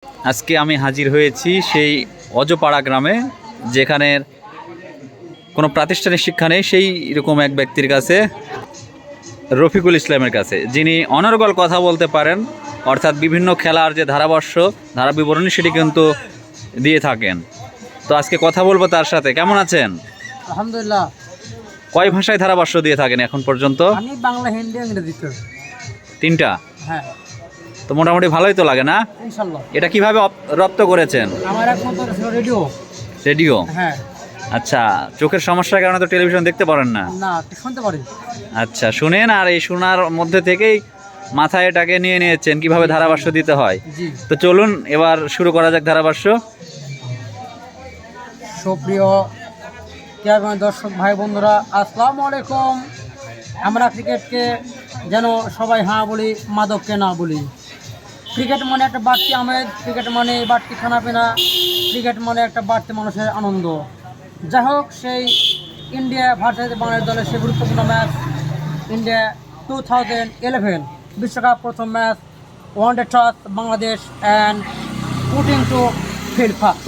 আজকে আমি হাজির হয়েছি সেই অজপাড়া গ্রামে, যেখানের কোনো প্রাতিষ্ঠানিক শিক্ষা নেই, সেই রকম এক ব্যক্তির কাছে, রফিকুল ইসলামের কাছে, যিনি অনর্গল কথা বলতে পারেন, অর্থাৎ বিভিন্ন খেলার যে ধারা বিবরণী সেটি কিন্তু দিয়ে থাকেন। তো আজকে কথা বলবো তার সাথে। কেমন আছেন? আলহামদুলিল্লাহ। কয় ভাষায় ধারাভাষ্য দিয়ে থাকেন এখন পর্যন্ত? আমি বাংলা, হিন্দি, ইংরেজিতে। তিনটা? হ্যাঁ, তো মোটামুটি ভালোই তো লাগে না? ইনশাল্লাহ। এটা কিভাবে রপ্ত করেছেন? আমার একমাত্র ছিল রেডিও। রেডিও? হ্যাঁ। আচ্ছা, চোখের সমস্যার কারণে তো টেলিভিশন দেখতে পারেন না? না, শুনতে পারি। আচ্ছা, শুনেন, আর এই শোনার মধ্যে থেকেই মাথায় এটাকে নিয়ে নিয়েছেন কিভাবে ধারাভাষ্য দিতে হয়। জি। তো চলুন এবার শুরু করা যাক ধারাভাষ্য। সুপ্রিয় দর্শক ভাই বন্ধুরা, আসসালামু আলাইকুম। আমরা ক্রিকেটকে যেন সবাই হ্যাঁ বলি, মাদককে না বলি। ক্রিকেট মানে একটা বাড়তি আমেজ, ক্রিকেট মানে বাড়তি খানাপিনা, ক্রিকেট মানে একটা বাড়তি মানুষের আনন্দ। যাই হোক, সেই ইন্ডিয়া ভার্সেস বাংলাদেশ দলের সেই গুরুত্বপূর্ণ ম্যাচ, ইন্ডিয়া 2011 বিশ্বকাপ প্রথম match, one day toss Bangladesh and putting to field first.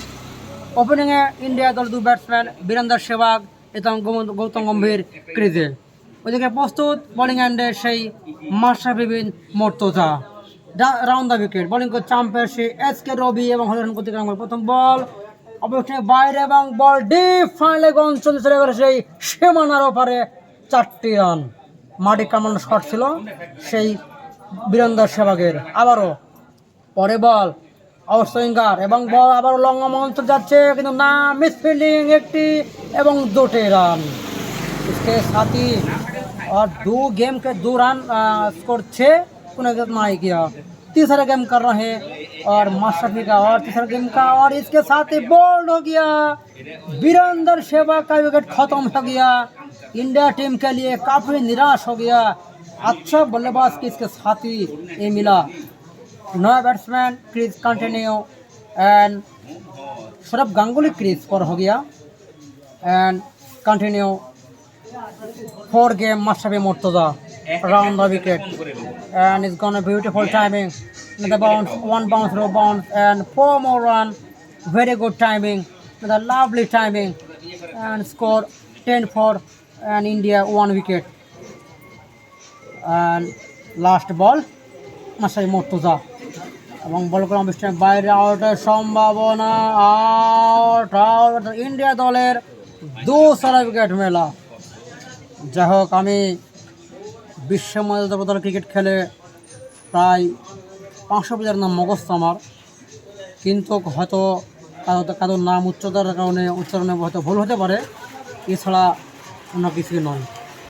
ওপেনিংয়ে ইন্ডিয়া দল 2 ব্যাটসম্যান বীরেন্দর সেহবাগ এবং গৌতম গম্ভীর ক্রিজে। ওইদিকে প্রস্তুত বোলিং এন্ডে সেই Mashrafe Bin Mortaza. Round the wicket bowling করছে আম্পায়ার এসকে রবি এবং হরিহরন কর্তৃক প্রথম বল অবশ্যই বাইরে এবং বল ডিপ ফাইনালে অঞ্চলে চলে গেল সেই সীমানার ওপারে। 4টি রান। মাটি কামানো শট ছিল সেই বীরেন্দর সেহবাগের। আবারও পরে বল অবসুইঙ্গার এবং বল আবার লং মঞ্চ যাচ্ছে, কিন্তু না, মিসফিল্ডিং একটি এবং 2টি রান। इसके साथ ही और 2 गेम के 2 रन स्कोर 6 नहीं किया। तीसरा गेम कर रहे हैं और माशराफी का और तीसरा गेम का, और इसके साथ ही बोल्ड हो गया। वीरेंद्र सेहवाग का विकेट खत्म हो गया। इंडिया टीम के लिए काफ़ी निराश हो गया। अच्छा बल्लेबाज की इसके साथ ही ये मिला। नया batsman crease continue and Saurabh Ganguly crease पर हो गया and continue 4 game Mashrafi Murtaza around the wicket, and it's gonna beautiful timing. With the bounce, 1 bounce, row bounce, and 4 more run. Very good timing, with a lovely timing, and score 10-4, and India 1 wicket. And last ball, Mashrafi Murtaza. এবং বল করে অনুষ্ঠানের বাইরে আউটের সম্ভাবনা, out India দলের 2 wicket মেলা। যাই হোক, আমি বিশ্ব মর্যাদা ক্রিকেট খেলে প্রায় 500 প্লেয়ার নাম মুখস্থ আমার, কিন্তু হয়তো কারোর নাম উচ্চতার কারণে উচ্চারণে হয়তো ভুল হতে পারে, এছাড়া অন্য কিছুই নয়।